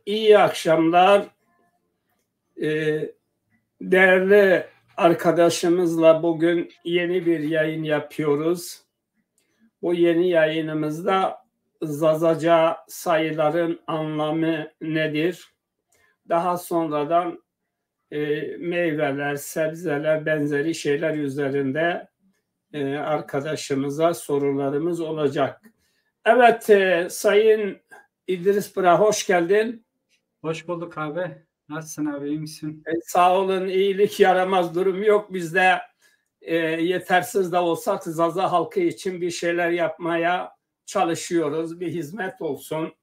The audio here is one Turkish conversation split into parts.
İyi akşamlar. Değerli arkadaşımızla bugün yeni bir yayın yapıyoruz. Bu yeni yayınımızda Zazaca sayıların anlamı nedir? Daha sonradan meyveler, sebzeler, benzeri şeyler üzerinde arkadaşımıza sorularımız olacak. Evet, Sayın İdris Bıra, hoş geldin. Hoş bulduk abi. Nasılsın abi, iyi misin? Sağ olun, iyilik yaramaz durum yok. Biz de yetersiz de olsak Zaza halkı için bir şeyler yapmaya çalışıyoruz. Bir hizmet olsun.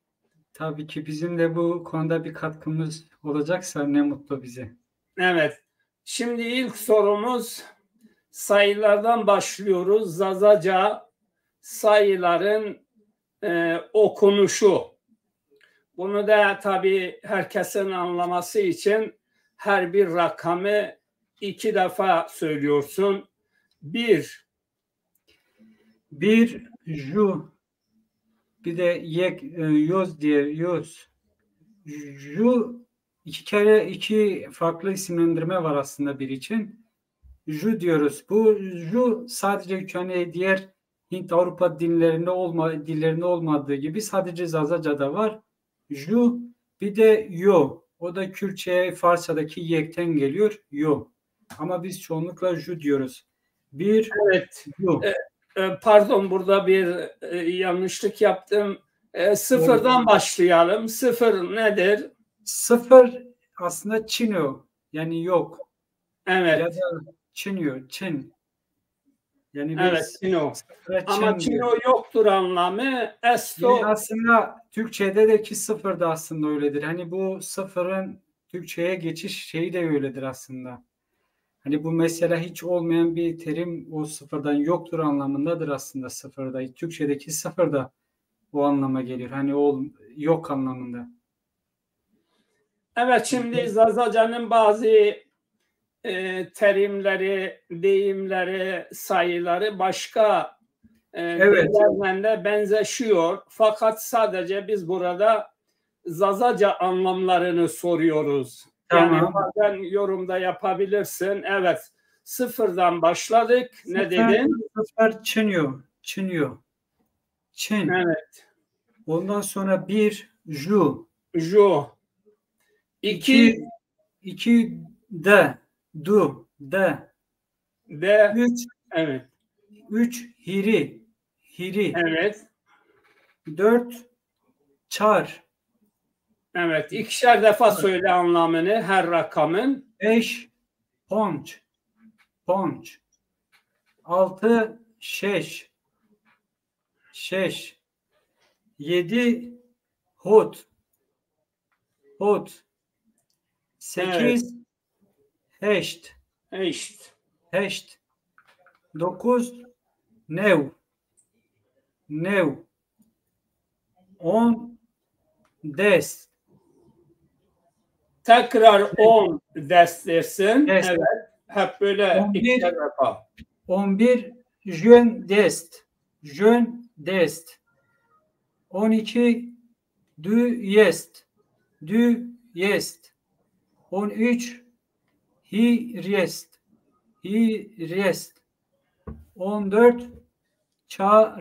Tabii ki bizim de bu konuda bir katkımız olacaksa ne mutlu bize. Evet. Şimdi ilk sorumuz sayılardan başlıyoruz. Zazaca sayıların okunuşu. Bunu da tabii herkesin anlaması için her bir rakamı 2 defa söylüyorsun. Bir ju, bir de yoz diye yoz. Ju iki farklı isimlendirme var aslında bir için. Ju diyoruz. Bu ju sadece hani diğer Hint Avrupa dillerinde olmadığı gibi sadece Zazaca'da var. Ju, bir de yo. O da Kürtçe, Farsçadaki yekten geliyor. Yo. Ama biz çoğunlukla ju diyoruz. Evet. Ju. Pardon, burada bir yanlışlık yaptım. Sıfırdan başlayalım. Sıfır nedir? Sıfır aslında Çino. Yani yok. Evet. Ya da Çin. Yani Evet, biz Çino. Ama Çino yoktur anlamı. Esto. Yani aslında Türkçe'deki sıfır da aslında öyledir. Hani bu sıfırın Türkçe'ye geçiş şeyi de öyledir aslında. Hani bu mesela hiç olmayan bir terim, o sıfırdan yoktur anlamındadır aslında sıfırda. Türkçedeki sıfır da o anlama gelir. Hani yok anlamında. Evet, şimdi Zazaca'nın bazı terimleri, deyimleri, sayıları başka dillerle de benzeşiyor. Fakat sadece biz burada Zazaca anlamlarını soruyoruz. Tamam. Yani bazen yorumda yapabilirsin. Evet, sıfırdan başladık. Ne dedin? Sıfır Çinyo. Çin. Evet. Ondan sonra bir ju. Ju. İki de. Du. De. De. Evet. 3 hiri. Evet. 4 çar. Evet. İkişer defa söyle anlamını her rakamın. 5 ponç. 6 şeş. 7 hut. 8 heşt. 9 nev. 10 dest. Tekrar 10 dest dersin. Dest. Evet. Hep böyle ikişer defa. 11 jön dest. 12 du jest. 13 hi rest. 14 ça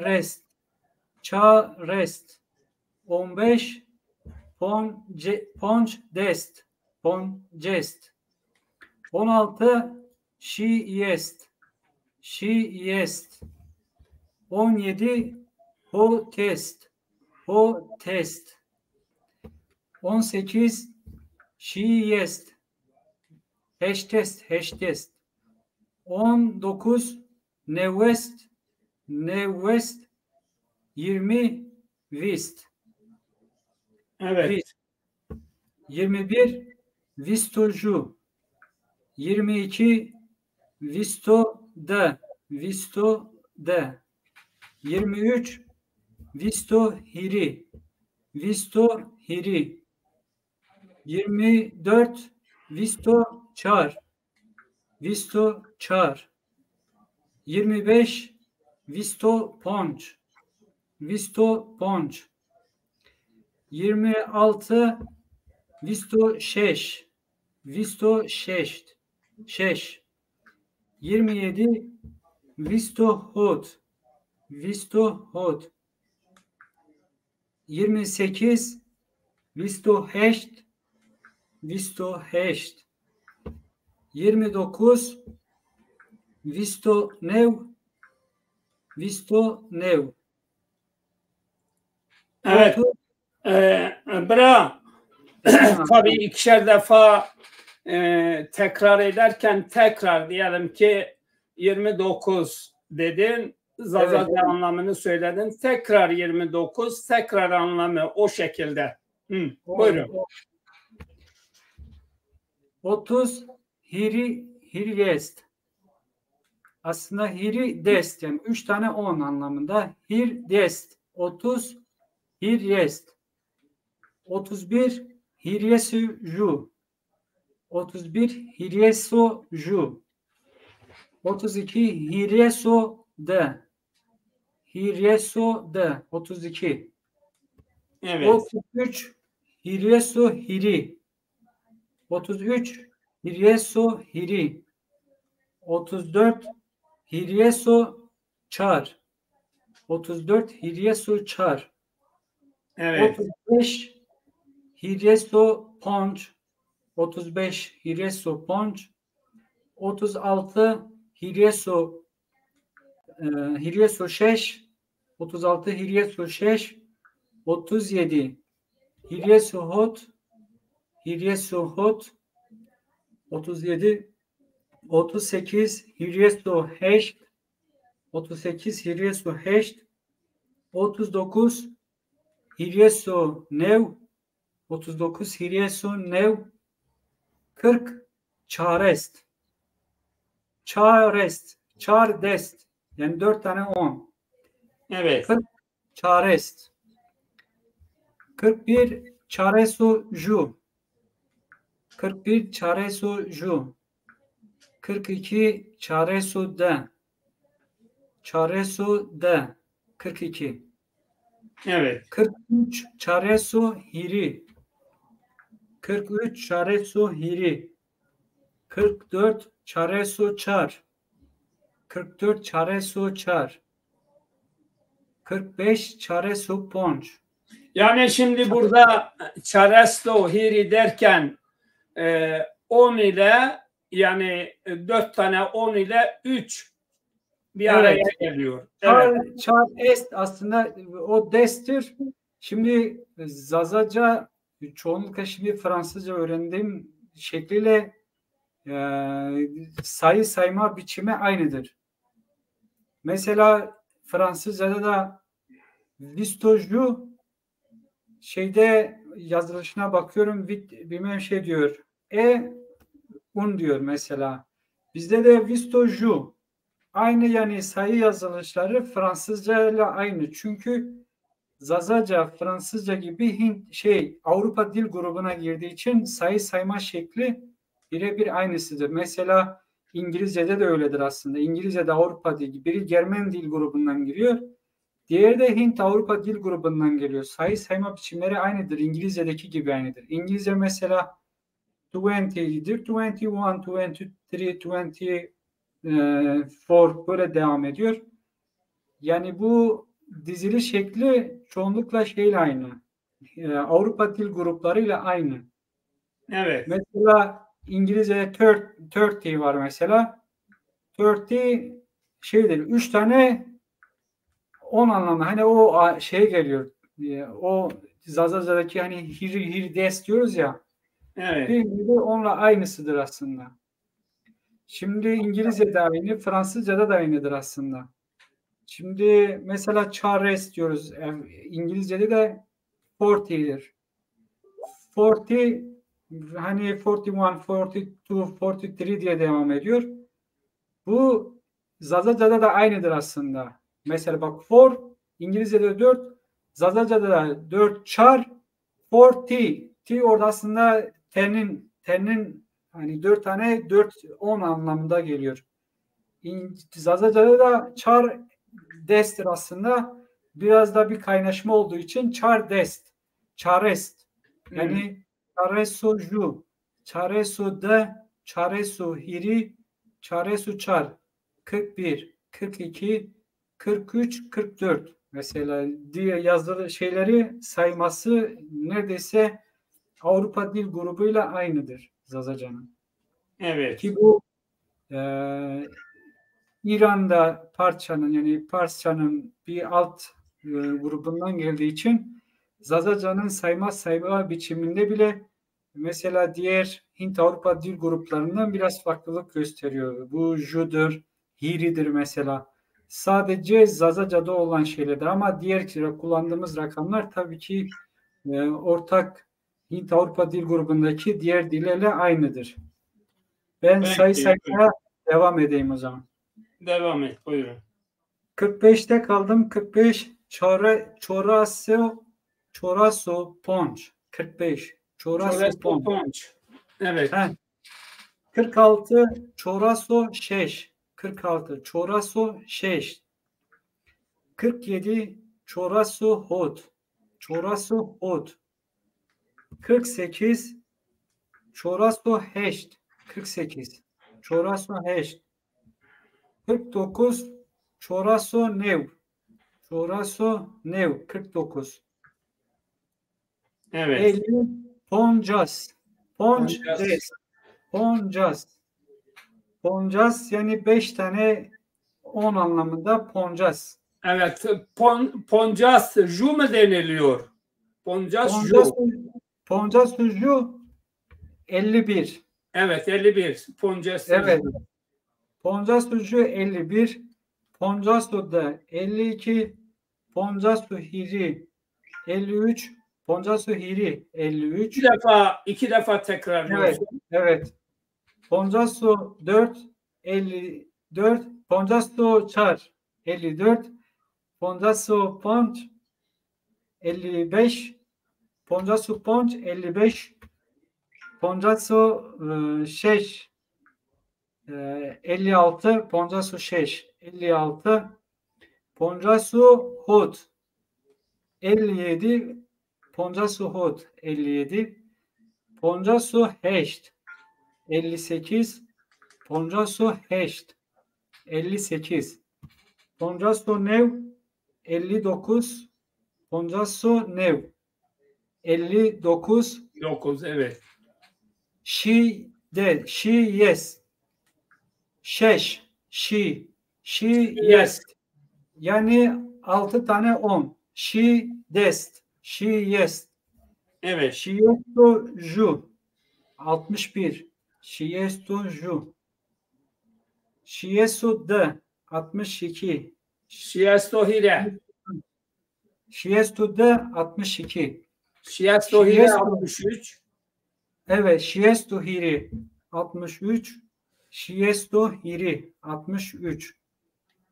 rest. 15 ponç dest. 16 şi jest. 17 ho test. 18 şi jest. Heş test. 19 nevest. 20 vist. Evet. 21 vistoju. 22 visto de. 23 visto hiri. 24 visto çar. 25 visto ponç. 26 visto şeş. Visto şeş. Şeş. 27 visto hot. Visto hot. 28 visto heşt. Visto heşt. 29 visto nev. Visto nev. Evet. Bravo. Tabii ikişer defa tekrar ederken tekrar diyelim ki 29 dedin. Zazaca Evet. anlamını söyledin. Tekrar 29, tekrar anlamı o şekilde. Buyurun. 30 hiri jest. Aslında hiri dest, yani 3 tane 10 anlamında. Hir dest. 30 hir jest. 31 hiryesu ju. 31 hiryesu ju. 32 hiryesu de. Hiryesu de. 32. Evet. 33 hiryesu hiri. 33 hiryesu hiri. 34 hiryesu çar. 34 hiryesu çar. Evet. 35 hiryesu ponç. 35 hiryesu ponç. 36 hiryesu şeş. 36 hiryesu şeş. 37 hiryesu hot. Hiryesu hot. 37 38 hiryesu heşt. 38 hiryesu heşt. 39 hiryesu nev. 39 hiryesu nev. 40 çarest. Çarest. Çardest. Yani 4 tane 10. Evet. 40 çarest. 41 çaresu ju. 41 çaresu ju. 42 çaresu de. Çaresu de. 42. Evet. 43 çaresu hiri. 43 çaresu hiri. 44 çaresu çar. 44 çaresu çar. 45 çaresu ponç. Yani şimdi burada çaresto hiri derken 10 ile yani 4 tane 10 ile 3 bir araya geliyor. Evet. Çar est aslında o destir. Şimdi Zazaca çoğunlukla şimdi Fransızca öğrendiğim şekliyle sayı sayma biçimi aynıdır. Mesela Fransızca'da da vistoju şeyde yazılışına bakıyorum bilmem şey diyor. Un diyor mesela. Bizde de vistoju. Aynı, yani sayı yazılışları Fransızca ile aynı. Çünkü Zazaca Fransızca gibi Avrupa dil grubuna girdiği için sayı sayma şekli birebir aynısıdır. Mesela İngilizce'de de öyledir aslında. İngilizce'de Avrupa dili, biri Germen dil grubundan giriyor. Diğeri de Hint Avrupa dil grubundan geliyor. Sayı sayma biçimleri aynıdır. İngilizce'deki gibi aynıdır. İngilizce mesela 20'dir. 21, 23, 24 böyle devam ediyor. Yani bu dizili şekli çoğunlukla şeyle aynı. Avrupa dil gruplarıyla aynı. Evet. Mesela İngilizce'de 30 var mesela. 30 şeydir. 3 tane 10 anlamı. Hani o şey geliyor. O Zazaca'daki hani hir des diyoruz ya. Evet. Bir onunla aynısıdır aslında. Şimdi İngilizce'de aynı, Fransızca'da da aynıdır aslında. Şimdi mesela çares diyoruz. İngilizce'de de 40'dir. 40 hani 41, 42, 43 diye devam ediyor. Bu Zazaca'da da aynıdır aslında. Mesela bak 4 İngilizce'de 4, Zazaca'da da 4 çar 40. T orada aslında ten'in hani 4 tane 4 10 anlamında geliyor. Zazaca'da da çar dest'tir aslında. Biraz da bir kaynaşma olduğu için çar dest. çarest. Yani çaresu ju, çaresu de, çaresu hiri, çaresu çar. 41, 42, 43, 44. Mesela diye yazılı şeyleri sayması neredeyse Avrupa Dil grubuyla aynıdır Zazacan'ın. Evet. Ki bu İran'da Parçanın yani Parsçanın bir alt grubundan geldiği için Zazacan'ın sayma biçiminde bile mesela diğer Hint-Avrupa dil gruplarından biraz farklılık gösteriyor. Bu Ju'dur, Hiri'dir mesela. Sadece Zazaca'da olan şeylerdir ama diğer kullandığımız rakamlar tabii ki ortak Hint-Avrupa dil grubundaki diğer dillerle aynıdır. Ben sayı saymaya devam edeyim o zaman. Devam et, buyurun. 45'te kaldım. 45 çoraso ponç. 45 çoraso ponç. Ponç. Evet. 46 çoraso şeş. 46 çoraso şeş. 47 çoraso hot. Çoraso hot. 48 çoraso heşt. 48 çoraso heşt. 49 çoraso nev. Çoraso nev 49. Evet. 50 poncas. Poncas. Poncas. Poncas yani 5 tane 10 anlamında poncas. Evet. Poncas ju mu deniliyor? Poncas ju. Poncas ju 51. Evet, 51. Poncas Evet. ju. Poncas ju 51. Poncas da 52. Poncas hiri 53. Poncas hiri 53. İki defa tekrarlıyorsun. Evet. Poncasso 4, 54. Poncasso çar 54. Poncasso ponç 55. Poncasso ponç 55. Poncasso şeş 56. Poncasso şeş 56. Poncasso hot 57. Poncasso hot 57. Poncasso heşt 58. Poncasso heşt 58. Poncasso nev 59. Poncasso nev 59. 9, evet. She yes. Şeş. She yes. Yani 6 tane 10. She dest. She yes. Evet. Şiesto ju 61. Şiesto ju. Şiesto de 62. Şiesto hire. Şiesto de 62. Şiesto hire 63. Evet, Şiesto hiri 63. Şiesto hiri 63.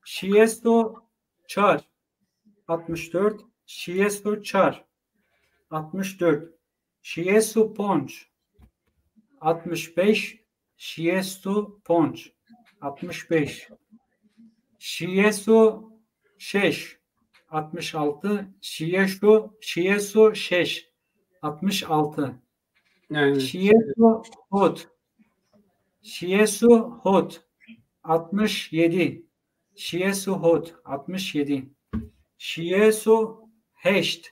Şiesto çar 64. Şiesto çar 64. Şiesto ponç 65. Şiesto ponç 65. Şiesto şeş 66. Şiesto şeş 66. Yani, Şieso hot. Şieso hot. 67. Şieso hot. 67. Şieso heşt.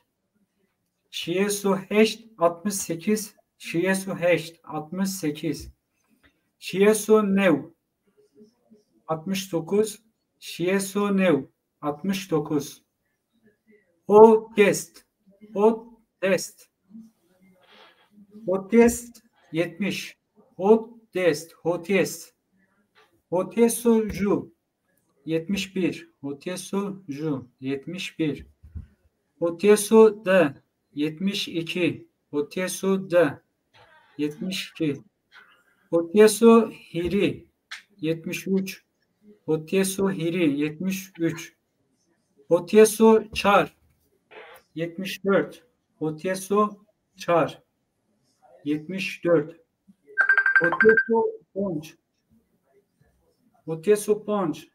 Şieso heşt. 68. Şieso heşt. 68. Şieso nev. 69. Şieso nev. 69. Hot test. Hot test. Hotest 70. Hotest. Hoteso ju 71. Hoteso ju 71. Hoteso de 72. Hoteso de 72. Hoteso hiri 73. Hoteso hiri 73. Hoteso çar 74. Hoteso çar 74. Hoteso ponç. Hoteso ponç.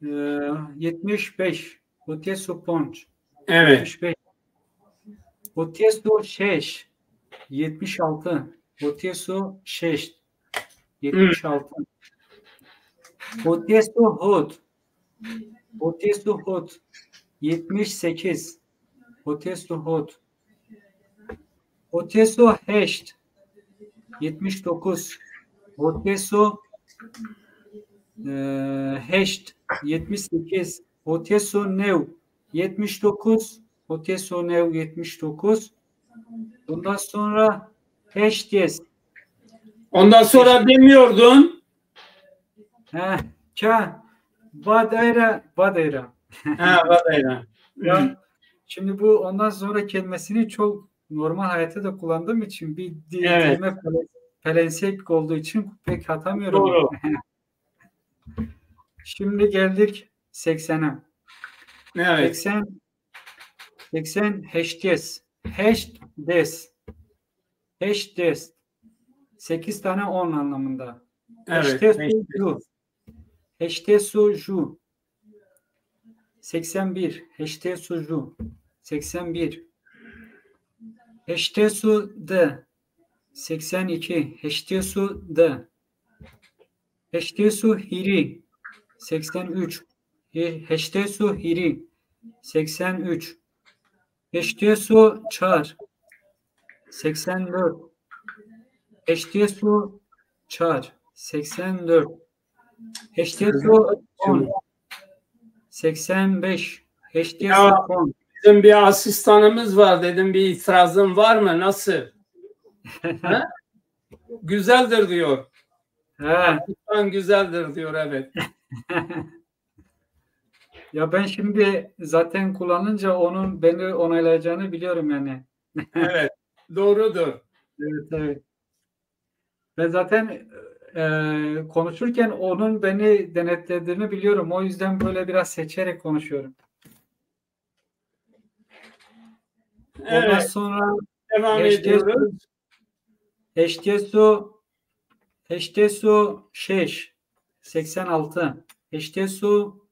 75. Hoteso ponç. evet. 75. Otesto 6 76. Otesto 6 76. Otesto hot. Otesto hot 78. Otesto hot. Otesto 8 79. Otesto 8 78. Otesto new 79. Otesto new 79. Bundan sonra HTS. Ondan sonra demiyordun. Badayra. Ha, vadayla. Ya, şimdi bu ondan sonra kelimesini çok normal hayatta da kullandığım için bir Evet. dilime pelensek olduğu için pek atamıyorum. Doğru. Şimdi geldik 80'e. Evet. 80 HTS. HTS. 8 tane 10 anlamında. Evet. HTSU. 81. HTSU. 81. HTSU D. 82. HTSU D. HTSU Hiri. 83. HTSU Hiri. 83. HTSU Çar. 84. HTSU Çar. 84. HTSU 10. 85. HTSU Ya, 10. bizim bir asistanımız var dedim, bir itirazın var mı? Nasıl? Ha? Güzeldir diyor. Asistan güzeldir diyor, evet. Ya ben şimdi zaten kullanınca onun beni onaylayacağını biliyorum yani. Evet. Doğrudur. Evet. Ben zaten konuşurken onun beni denetlediğini biliyorum. O yüzden böyle biraz seçerek konuşuyorum. Ondan Evet. sonra Devam ediyoruz. HTSU 6 86. HTSU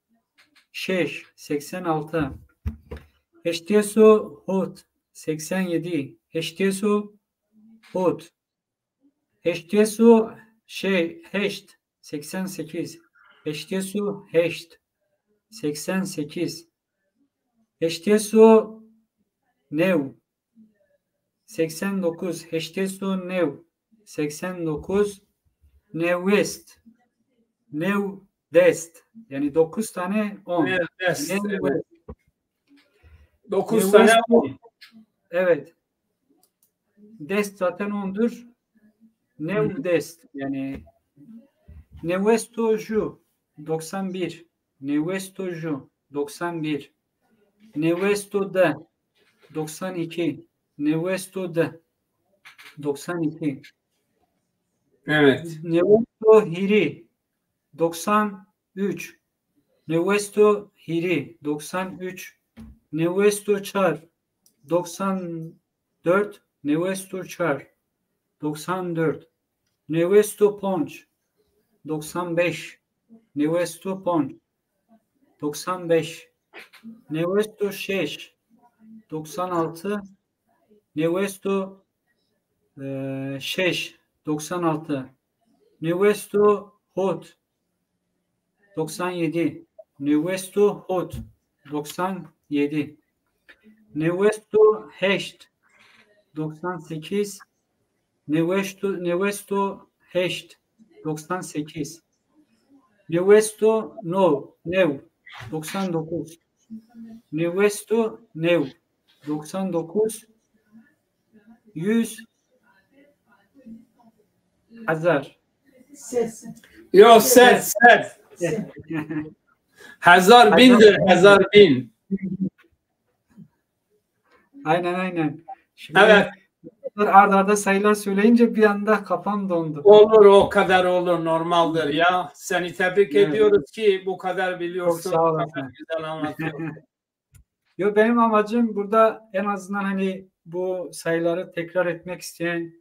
6 86. HTSU Hot 87. HTSU Hot. HTSU Heşt 88. HTSU Heşt 88. HTSU New 89. HTSU New 89. Newest New Dest yani 9 tane 10. Evet. Evet. 9 New tane West, 10. evet. Dest zaten 10'dur. New Dest yani Nevestoju 91. Nevestoju 91. Nevesto'da 92. Nevesto'da 92. Evet. Nevesto Hiri 93. Nevesto Hiri 93. Nevesto Çar 94. Nevesto Çar 94. Nevesto Ponç 95. Nevesto Ponç 95. Nevesto Şeş 96. Nevesto Şeş 96. Nevesto Hot 97. Nevesto Hot 97. Nevesto Heşt 98. Nevesto Heşt 98. Nevesto New 99. Nevesto New 99. 100 Hazar. Yok, set. Hazar bindir, hazar bin. Aynen. Şimdi Evet. arda sayılar söyleyince bir anda kafam dondu. Olur, o kadar olur, normaldir ya. Seni tebrik Evet. ediyoruz ki bu kadar biliyorsun. Çok sağ Bu kadar olasın. güzel anlatıyorsun. Yo, benim amacım burada en azından hani bu sayıları tekrar etmek isteyen,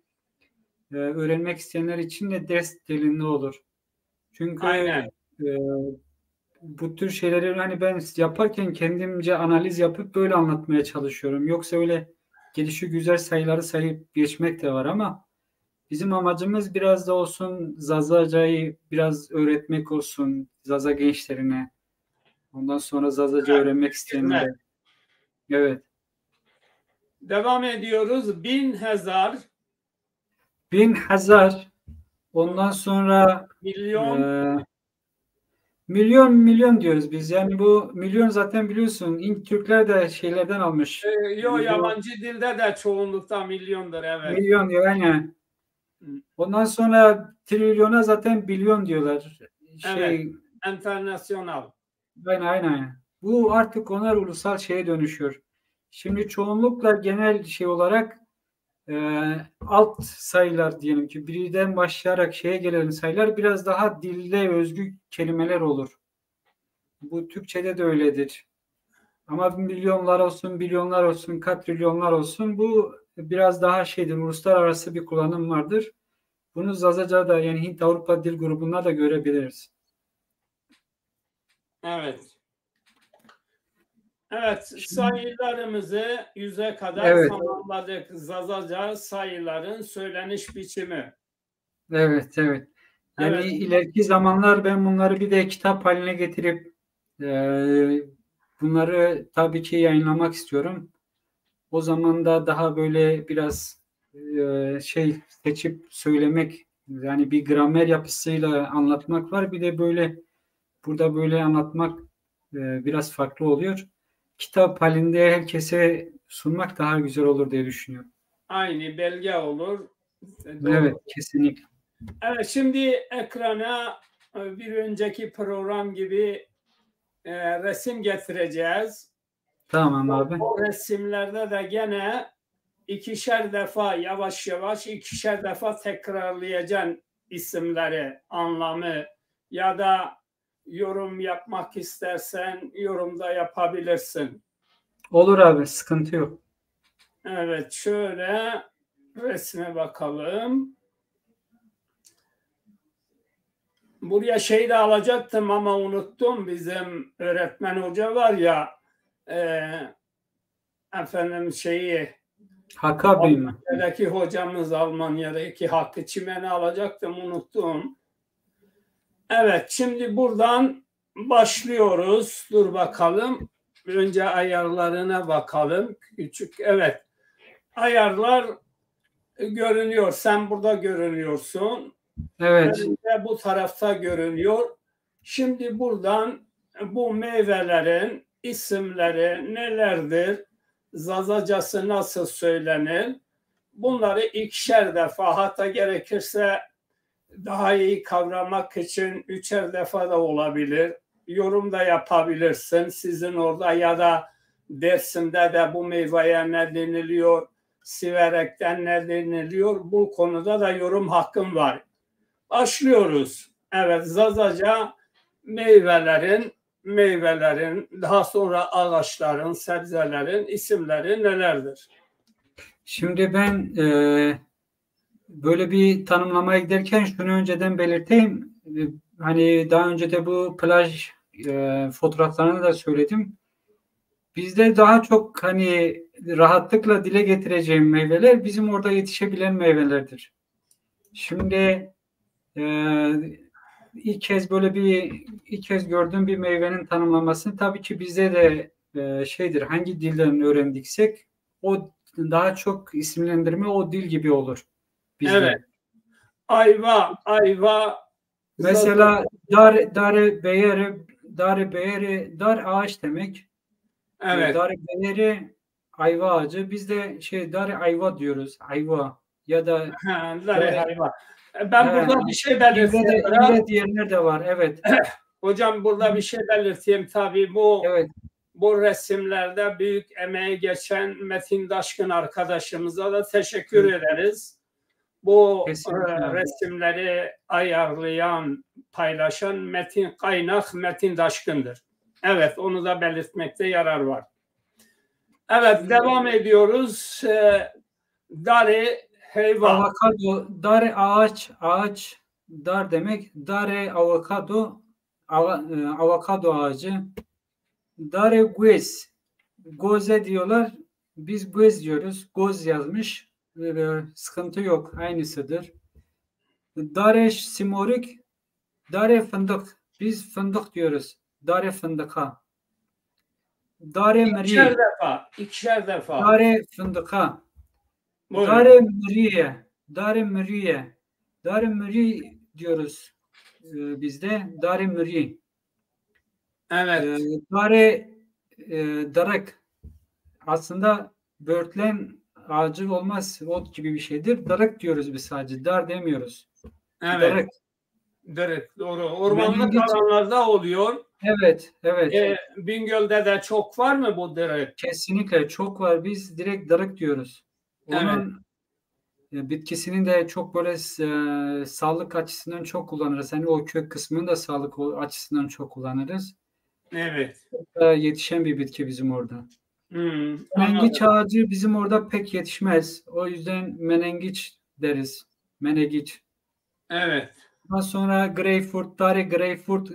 öğrenmek isteyenler için de ders dilinde olur. Çünkü Aynen. bu tür şeyleri hani ben yaparken kendimce analiz yapıp böyle anlatmaya çalışıyorum. Yoksa öyle gelişi güzel sayıları sayıp geçmek de var ama bizim amacımız biraz da olsun Zazaca'yı biraz öğretmek olsun Zaza gençlerine. Ondan sonra Zazaca öğrenmek Hizmet. isteyenlere. Evet. Devam ediyoruz. 1000 1000 ondan sonra milyon. milyon diyoruz biz. Yani bu milyon zaten biliyorsun Türkler de şeylerden almış. Yok, yabancı dilde de çoğunlukta milyondur, evet. Milyon diyor aynen. Ondan sonra trilyona zaten bilyon diyorlar. Evet. Internasyonal. Aynen. Bu artık onlar ulusal şeye dönüşüyor. Şimdi çoğunlukla genel şey olarak alt sayılar diyelim ki birden başlayarak şeye gelen sayılar biraz daha dille özgü kelimeler olur. Bu Türkçe'de de öyledir. Ama milyonlar olsun, milyonlar olsun, katrilyonlar olsun bu biraz daha şeydir. Uluslararası bir kullanım vardır. Bunu Zazaca'da yani Hint-Avrupa Dil Grubu'nda da görebiliriz. Evet. Evet, sayılarımızı 100'e kadar Evet. tamamladık. Zazaca sayıların söyleniş biçimi. Evet. Yani Evet. ileriki zamanlar ben bunları bir de kitap haline getirip bunları tabii ki yayınlamak istiyorum. O zaman da daha böyle biraz seçip söylemek yani bir gramer yapısıyla anlatmak var. Bir de böyle burada böyle anlatmak biraz farklı oluyor. Kitap halinde herkese sunmak daha güzel olur diye düşünüyorum. Aynı belge olur. Doğru. Evet, kesinlikle. Evet, şimdi ekrana bir önceki program gibi resim getireceğiz. Tamam abi. O resimlerde de gene ikişer defa yavaş yavaş ikişer defa tekrarlayacaksın isimleri, anlamı ya da yorum yapmak istersen yorumda yapabilirsin. Olur abi, sıkıntı yok. Evet, şöyle resme bakalım. Buraya şey de alacaktım ama unuttum. Bizim öğretmen hoca var ya, efendim Hakkı abi mi? Almanya'daki hocamız, Almanya'daki Hakkı Çimen'i alacaktım, unuttum. Evet, şimdi buradan başlıyoruz. Dur bakalım. Önce ayarlarına bakalım. Küçük, evet. Ayarlar görünüyor. Sen burada görünüyorsun. Evet. De bu tarafta görünüyor. Şimdi buradan bu meyvelerin isimleri nelerdir? Zazacası nasıl söylenir? Bunları ikişer defa, hatta gerekirse daha iyi kavramak için üçer defa da olabilir. Yorum da yapabilirsin. Sizin orada ya da Dersim'de de bu meyveye ne deniliyor? Siverek'ten ne deniliyor? Bu konuda da yorum hakkım var. Başlıyoruz. Evet, Zazaca meyvelerin, daha sonra ağaçların, sebzelerin isimleri nelerdir? Şimdi ben böyle bir tanımlamaya giderken şunu önceden belirteyim. Hani daha önce de bu plaj fotoğraflarını da söyledim. Bizde daha çok hani rahatlıkla dile getireceğim meyveler bizim orada yetişebilen meyvelerdir. Şimdi ilk kez gördüğüm bir meyvenin tanımlamasını tabii ki bizde de hangi dilden öğrendiksek o daha çok isimlendirme o dil gibi olur bizde. Evet. Ayva. Mesela dar ağaç demek. Evet. Dar beyeri ayva ağacı. Biz de dar ayva diyoruz. Ayva ya da Ayva. Ben burada bir şey belirteyim. İlle diyenler de var. Evet. Hocam burada bir şey belirteyim. Tabii Evet. bu resimlerde büyük emeği geçen Metin Daşkın arkadaşımıza da teşekkür ederiz. Bu resimleri ayarlayan, paylaşan Metin Daşkın'dır. Evet, onu da belirtmekte yarar var. Evet, devam ediyoruz. Dari hayvan. Avokado, dar ağaç, dar demek. Dare avokado ağacı. Dare guez. Goze diyorlar. biz göz diyoruz. Göz yazmış. Sıkıntı yok. Aynısıdır. Dare simorik, dare fındık. Biz fındık diyoruz. Dare fındıka. Dare İkişer mri, defa. İkişer defa. dare fındıka. Buyurun. Dare mriye, dare mriye. Dare mri diyoruz bizde. Dare mri. Evet. Dare darık. Aslında böğürtlen ağacı olmaz. Ot gibi bir şeydir. Darık diyoruz biz sadece. Dar demiyoruz. Evet. Darık. Direkt doğru. Ormanlık Menengiç. alanlarda oluyor. Evet, evet. Bingöl'de de çok var mı bu direkt? Kesinlikle çok var. Biz direkt darık diyoruz. Evet. Onun bitkisini de çok böyle sağlık açısından çok kullanırız. Hani o kök kısmını da sağlık açısından çok kullanırız. Evet. Yetişen bir bitki bizim orada. Menengiç Anladım. ağacı bizim orada pek yetişmez. O yüzden menengiç deriz. Menengiç. Evet. Ondan sonra greyfurt, tare greyfurt.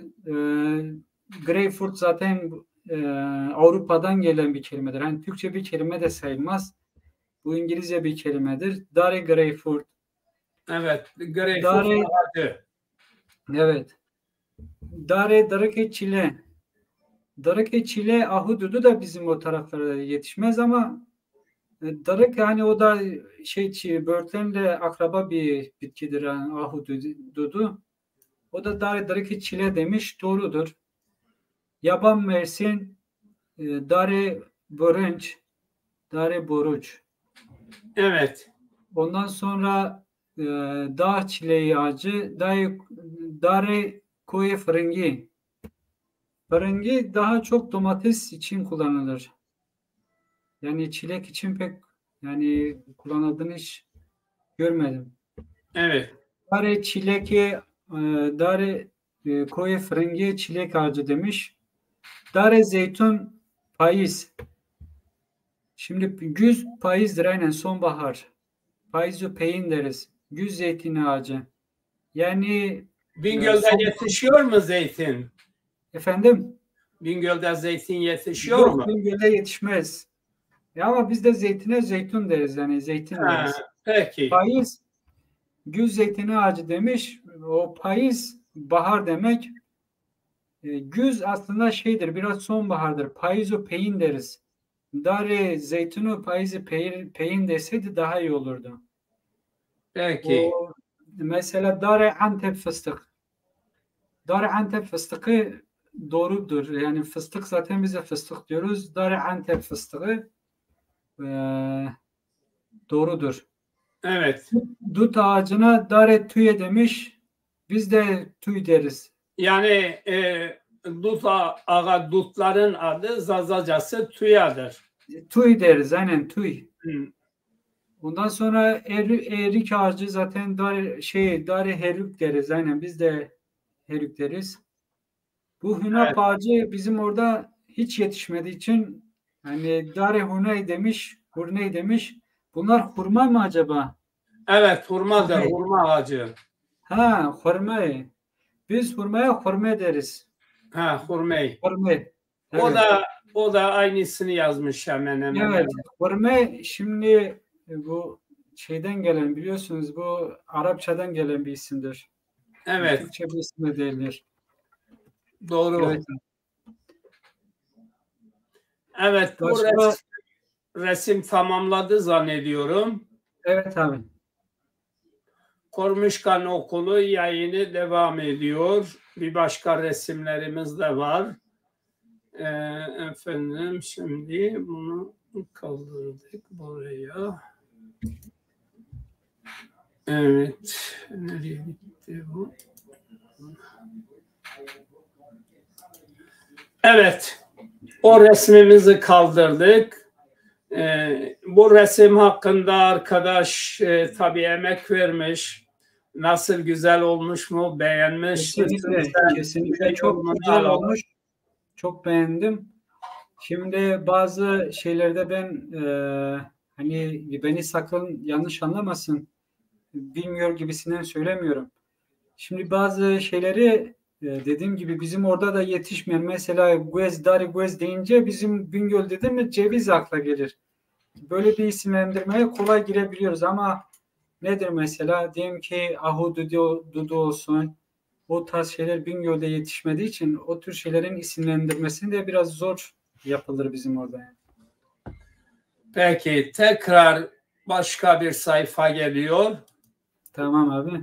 Greyfurt zaten Avrupa'dan gelen bir kelimedir. Hani Türkçe bir kelime de sayılmaz. Bu İngilizce bir kelimedir. Dare greyfurt. Evet. Greyfurt Dare, ağacı. evet. Dare darake çile. Darake çile ahududu da bizim o taraflara yetişmez ama darake hani o da böğürtlenle akraba bir bitkidir. Yani ahududu. O da darake çile demiş. Doğrudur. Yaban mersin, dare börünç, dare boruç. Evet. Ondan sonra dağ çileği ağacı, dare koyu fırıngi. Fırıngi daha çok domates için kullanılır. Yani çilek için pek yani kullanıldığını hiç görmedim. Evet. Dare çileki, dare koyu fırıngi çilek ağacı demiş. Dare zeytun payız. Şimdi güz payızdır aynen sonbahar. Payızı peyin deriz. Güz zeytini ağacı. Yani Bingöl'de son yetişiyor mu zeytin? efendim Bingöl'de zeytin yetişiyor yok mu? Bingöl'de yetişmez. Ya ama biz de zeytine zeytun deriz yani zeytin Ha, deriz. peki. Payız güz zeytini ağacı demiş. O payız bahar demek. Güz aslında şeydir biraz sonbahardır. Payızı peyin deriz. Dare zeytunu payızı peyin deseydi daha iyi olurdu. Peki. O mesela Dare Antep fıstık. Dare Antep fıstığı doğrudur. Yani fıstık zaten bize fıstık diyoruz. Dare Antep fıstığı doğrudur. Evet. Dut ağacına dare tüye demiş. Biz de tüy deriz. Yani dutların adı Zazacası Tuya'dır. Tüy deriz aynen tüy. Hı. Ondan sonra erik ağacı zaten dare herük deriz. Aynen biz de herük deriz. Bu hünap Evet. ağacı bizim orada hiç yetişmediği için hani dare huney demiş, hurney demiş. Bunlar hurma mı acaba? Evet, hurmadır, Hurney. hurma ağacı. Ha, hurme. Biz hurmaya hurme deriz. Ha, hurmey. Hurme. O Evet. da o da aynısını yazmış hemen hemen. Evet. Evet. Hurme şimdi bu şeyden gelen biliyorsunuz bu Arapçadan gelen bir isimdir. Evet, Türkçe bir isim de değildir. doğru. Evet. Evet, bu Başka resim tamamladı zannediyorum. evet abi. Kormuşkan Okulu yayını devam ediyor. Bir başka resimlerimiz de var. Efendim şimdi bunu kaldırdık buraya. Evet. Nereye gitti bu? Evet. O resmimizi kaldırdık. Bu resim hakkında arkadaş tabii emek vermiş. Nasıl güzel olmuş mu? Beğenmiş Kesinlikle, misin? kesinlikle çok Yorumunu güzel alalım. olmuş. Çok beğendim. Şimdi bazı şeylerde ben hani beni sakın yanlış anlamasın. Bilmiyor gibisinden söylemiyorum. Şimdi bazı şeyleri dediğim gibi bizim orada da yetişmeyen mesela Guez, Dari Guez deyince bizim Bingöl dedi mi ceviz akla gelir. böyle bir isimlendirmeye kolay girebiliyoruz ama nedir mesela? Diyelim ki dudu olsun. O tarz şeyler Bingöl'de yetişmediği için o tür şeylerin isimlendirmesini de biraz zor yapılır bizim orada. Yani. Peki tekrar başka bir sayfa geliyor. Tamam abi.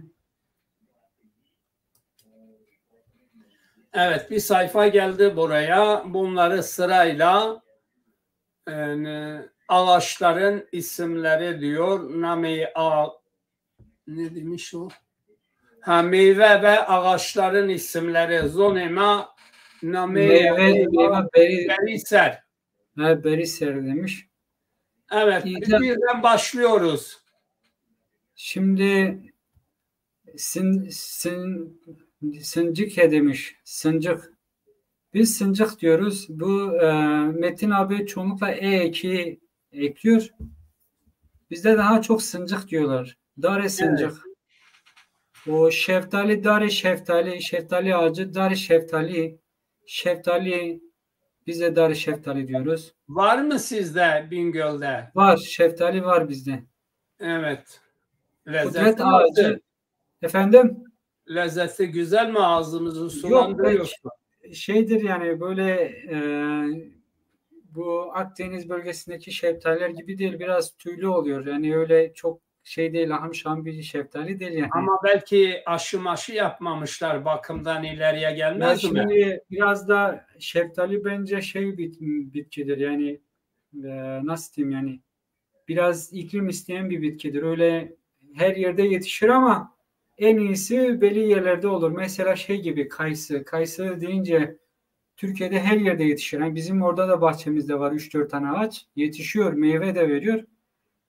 Evet, bir sayfa geldi buraya. Bunları sırayla yani, ağaçların isimleri diyor. Ne demiş o? Meyve ve ağaçların isimleri. Zonema Meyve Beriser. Beriser demiş. Evet, birden başlıyoruz. Şimdi Sıncıke demiş. Sıncık. Biz sıncık diyoruz. Bu Metin abi çoğunlukla eki ekliyor. Bizde daha çok sıncık diyorlar. Dare sıncık. Evet. O şeftali, dare şeftali, şeftali ağacı, dare şeftali. Şeftali, bize dare şeftali diyoruz. Var mı sizde Bingöl'de? Var, şeftali var bizde. Evet. Kudret ağacı. Efendim? Lezzeti güzel mi, ağzımızı sulandırıyor? Yok, şeydir yani böyle bu Akdeniz bölgesindeki şeftaliler gibi değil, biraz tüylü oluyor. Yani öyle çok şey değil, ahım bir şeftali değil yani. Ama belki aşı yapmamışlar, bakımdan ileriye gelmez mi? Şimdi biraz da şeftali bence bitkidir yani nasıl diyeyim yani biraz iklim isteyen bir bitkidir. Öyle her yerde yetişir ama en iyisi belli yerlerde olur. Mesela şey gibi kayısı. Kayısı deyince Türkiye'de her yerde yetişir. Yani bizim orada da bahçemizde var 3-4 tane ağaç. Yetişiyor, meyve de veriyor.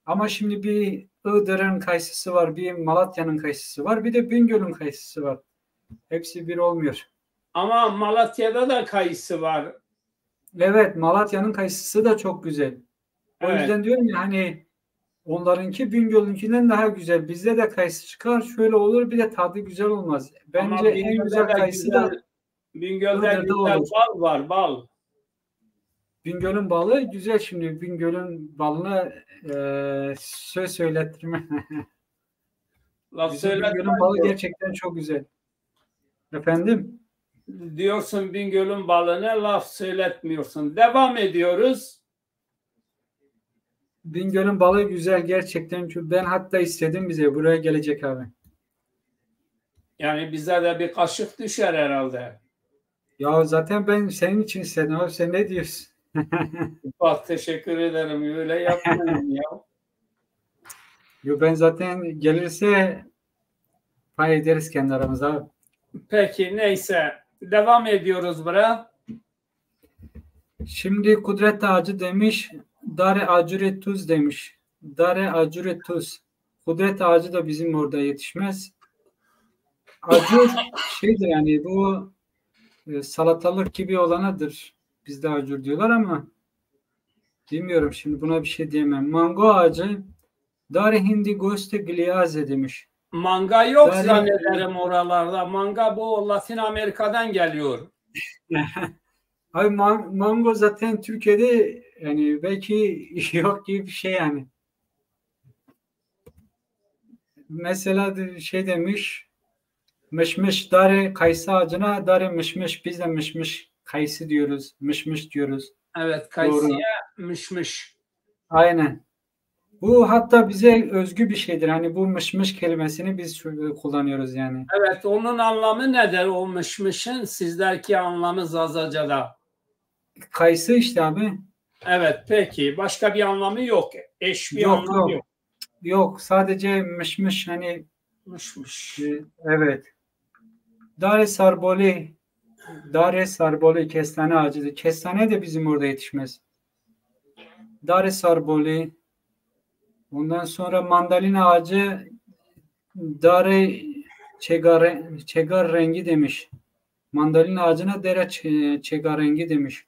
Ama şimdi bir Iğdır'ın kayısısı var, bir Malatya'nın kayısısı var, bir de Bingöl'ün kayısısı var. Hepsi bir olmuyor. Ama Malatya'da da kayısı var. Evet, Malatya'nın kayısısı da çok güzel. O yüzden diyorum ya hani onlarınki Bingöl'ünkinden daha güzel. Bizde de kayısı çıkar. Şöyle olur, bir de tadı güzel olmaz. Bence en güzel kayısı da Bingöl'de güzel olur. Bal var, bal. Bingöl'ün balı güzel şimdi. Bingöl'ün balına söz söylettirme. Bingöl'ün balı gerçekten çok güzel. Efendim? Diyorsun Bingöl'ün balına laf söyletmiyorsun. Devam ediyoruz. Bingöl'ün balı güzel gerçekten. Ben hatta istedim bize. Buraya gelecek abi. Yani bize de bir kaşık düşer herhalde. Ya zaten ben senin için istedim abi. Sen ne diyorsun? Bak teşekkür ederim. Öyle yapmayın ya. Yo, ben zaten gelirse pay ederiz kendi aramızda. Peki neyse. Devam ediyoruz buraya. Şimdi Kudret Ağacı demiş. Dare acure tuz demiş. Dare acure tuz. Kudret Ağacı da bizim orada yetişmez. Acur şeydir yani bu salatalık gibi olanıdır. Bizde acur diyorlar ama bilmiyorum şimdi buna bir şey diyemem. Mango ağacı Dare hindi goste gliaze demiş. Manga yok zannederim oralarda. Manga bu Latin Amerika'dan geliyor. Abi mango zaten Türkiye'de yani belki yok gibi bir şey yani. Mesela şey demiş mışmış dare kayısı ağacına dare mışmış biz de mışmış kayısı diyoruz. Mışmış diyoruz. Evet kayısıya mışmış. Aynen. Bu hatta bize özgü bir şeydir. Hani bu mışmış kelimesini biz kullanıyoruz yani. Evet onun anlamı nedir o mışmışın sizdeki anlamı Zazaca'da? Kayısı işte abi. Evet peki başka bir anlamı yok. Eş bir anlamı yok. Yok sadece mışmış hani mışmış. Evet. Dare sarboli kestane ağacıdır. Kestane de bizim orada yetişmez. Dare sarboli. Ondan sonra mandalina ağacı dare çegar rengi demiş. Mandalina ağacına dere çegar rengi demiş.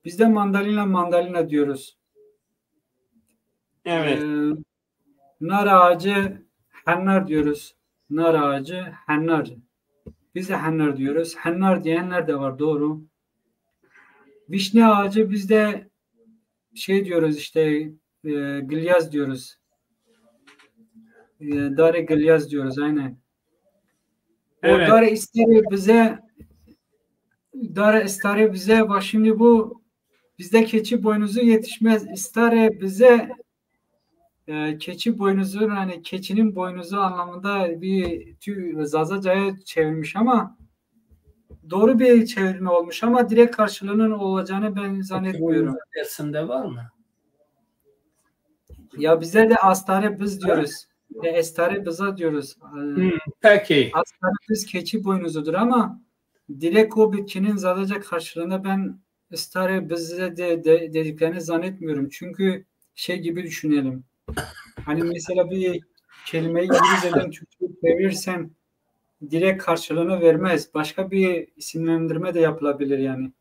Biz de mandalina diyoruz. Evet. Nar ağacı hennar diyoruz. Nar ağacı hennar. Biz de hennar diyoruz. Hennar diyenler de var doğru. Vişne ağacı bizde şey diyoruz işte Gilyaz diyoruz. Dare Gilyaz diyoruz aynen. O Evet. Dare istare bize bak şimdi bu bizde keçi boynuzu yetişmez. İstare bize keçi boynuzu hani keçinin boynuzu anlamında bir Zazaca'ya çevirmiş ama doğru bir çevirme olmuş ama direkt karşılığının olacağını ben Keçi boynuzu zannetmiyorum. dersinde var mı? Ya bize de astare biz diyoruz. Estare biza diyoruz. Peki. Astare biz keçi boynuzudur ama direkt o bitkinin Zazaca karşılığında ben istare bize dediklerini zannetmiyorum. Çünkü şey gibi düşünelim. Hani mesela bir kelimeyi İngilizceden Türkçe'ye çevirirsen direkt karşılığını vermez. Başka bir isimlendirme de yapılabilir yani.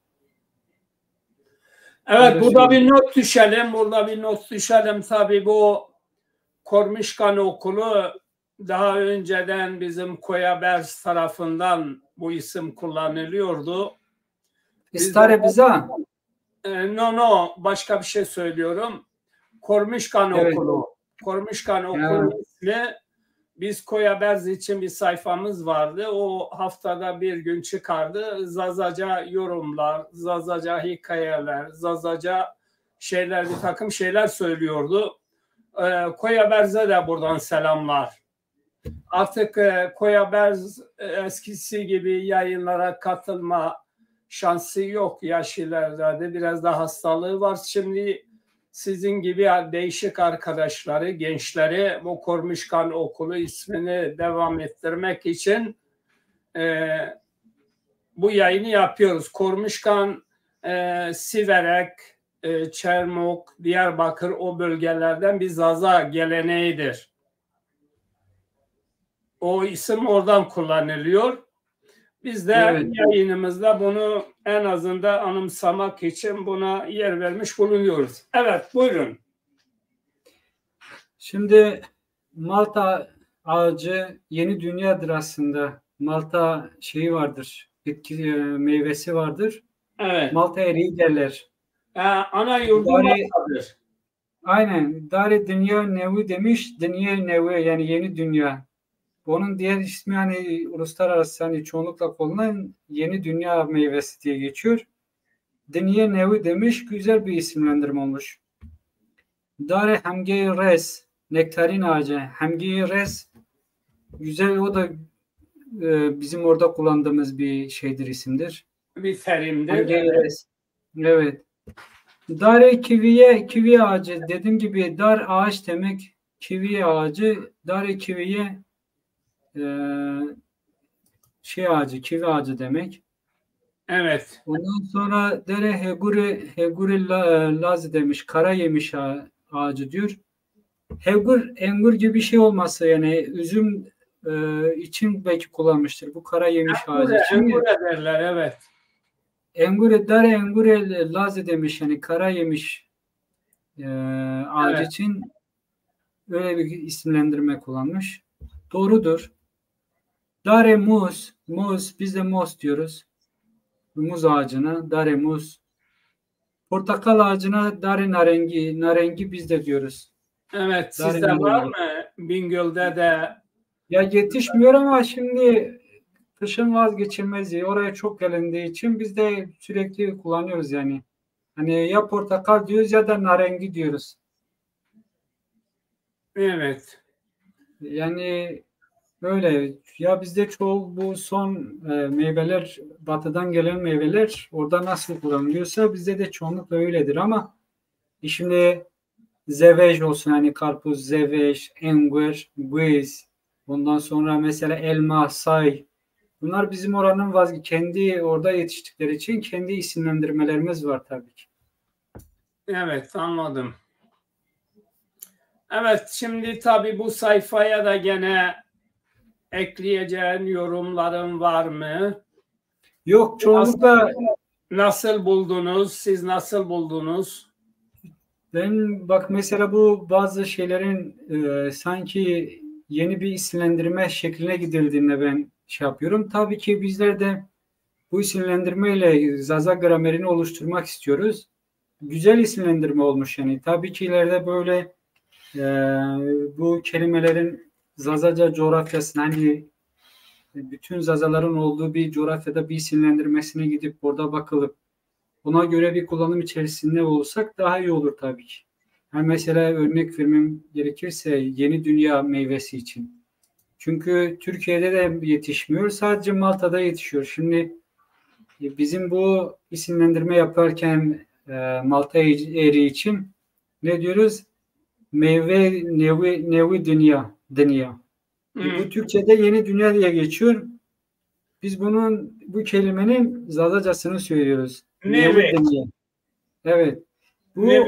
Evet, Öyle burada söyleyeyim. bir not düşelim. Burada bir not düşelim. Tabii bu Kormişkan Okulu daha önceden bizim Koyabers tarafından bu isim kullanılıyordu. Biz de İstare biza. no başka bir şey söylüyorum. Kormişkan Evet. Okulu. Kormişkan Ya, Okulu ismi biz Koyabers için bir sayfamız vardı. O haftada bir gün çıkardı. Zazaca yorumlar, Zazaca hikayeler, Zazaca şeyler bir takım şeyler söylüyordu. Koyabers'e de buradan selamlar. Artık Koyabers eskisi gibi yayınlara katılma şansı yok yaş ilerledi. Biraz da hastalığı var. Şimdi sizin gibi değişik arkadaşları, gençleri bu Kormişkan Okulu ismini devam ettirmek için bu yayını yapıyoruz. Kormişkan, Siverek, Çermok, Diyarbakır o bölgelerden bir Zaza geleneğidir. O isim oradan kullanılıyor. Biz de evet. yayınımızda bunu en azından anımsamak için buna yer vermiş bulunuyoruz. Evet, buyurun. Şimdi Malta ağacı yeni dünyadır aslında. Malta şeyi vardır. Bitki meyvesi vardır. Evet. Malta eriği derler. Ana yurdu Dari, Malta'dır. aynen. Dari Dünya Nevi demiş. Dünya Nevi yani yeni dünya. Onun diğer ismi hani uluslararası hani çoğunlukla kullanılan yeni dünya meyvesi diye geçiyor. Dünya Nevi demiş. Güzel bir isimlendirme olmuş. Dare Hamge Res nektarin ağacı. Hamge Res güzel o da bizim orada kullandığımız bir şeydir isimdir. Bir terimdir. Hamge Evet. Res. Evet. Dare kivi ağacı dediğim gibi dar ağaç demek kivi ağacı dare kiviye şey ağacı kivi ağacı demek. Evet. Ondan sonra dere heguri laz demiş kara yemiş ağacı diyor. Engur gibi bir şey olması yani üzüm için belki kullanmıştır. Bu kara yemiş ağacı için. Engure derler, evet. Engure laze demiş yani kara yemiş ağacı Evet. için öyle bir isimlendirme kullanmış. Doğrudur. Dare muz biz de muz diyoruz. Muz ağacına dare muz. Portakal ağacına dare narengi biz de diyoruz. Evet, Dare sizde var narengi. mı? Bingöl'de de Ya yetişmiyor ama şimdi kışın vazgeçilmez diye oraya çok gelindiği için biz de sürekli kullanıyoruz yani. Hani ya portakal diyoruz ya da narengi diyoruz. evet. Yani öyle. Ya bizde çoğu bu son meyveler batıdan gelen meyveler orada nasıl kullanılıyorsa bizde de çoğunlukla öyledir ama şimdi zewej olsun hani karpuz, zewej, engur, güz, ondan sonra mesela elma, say. Bunlar bizim oranın kendi orada yetiştikleri için kendi isimlendirmelerimiz var tabii ki. Evet, anladım. Evet, şimdi tabii bu sayfaya da gene ekleyeceğin yorumların var mı? Yok çoğunlukla Nasıl buldunuz? Siz nasıl buldunuz? ben bak mesela bu bazı şeylerin sanki yeni bir isimlendirme şekline gidildiğinde ben şey yapıyorum. Tabii ki bizler de bu isimlendirmeyle Zaza gramerini oluşturmak istiyoruz. güzel isimlendirme olmuş yani. Tabii ki ileride böyle bu kelimelerin Zazaca coğrafyasına hani bütün Zazaların olduğu bir coğrafyada bir isimlendirmesine gidip orada bakılıp ona göre bir kullanım içerisinde olursak daha iyi olur tabii ki. Yani mesela örnek vermem gerekirse yeni dünya meyvesi için. Çünkü Türkiye'de de yetişmiyor. Sadece Malta'da yetişiyor. Şimdi bizim bu isimlendirme yaparken Malta eriği için ne diyoruz? Meyve nevi dünya. Dünya. Bu Türkçe'de yeni dünya diye geçiyor. Biz bu kelimenin Zazacasını söylüyoruz. Nevi Nevi. dünya. Evet. Bu Nevi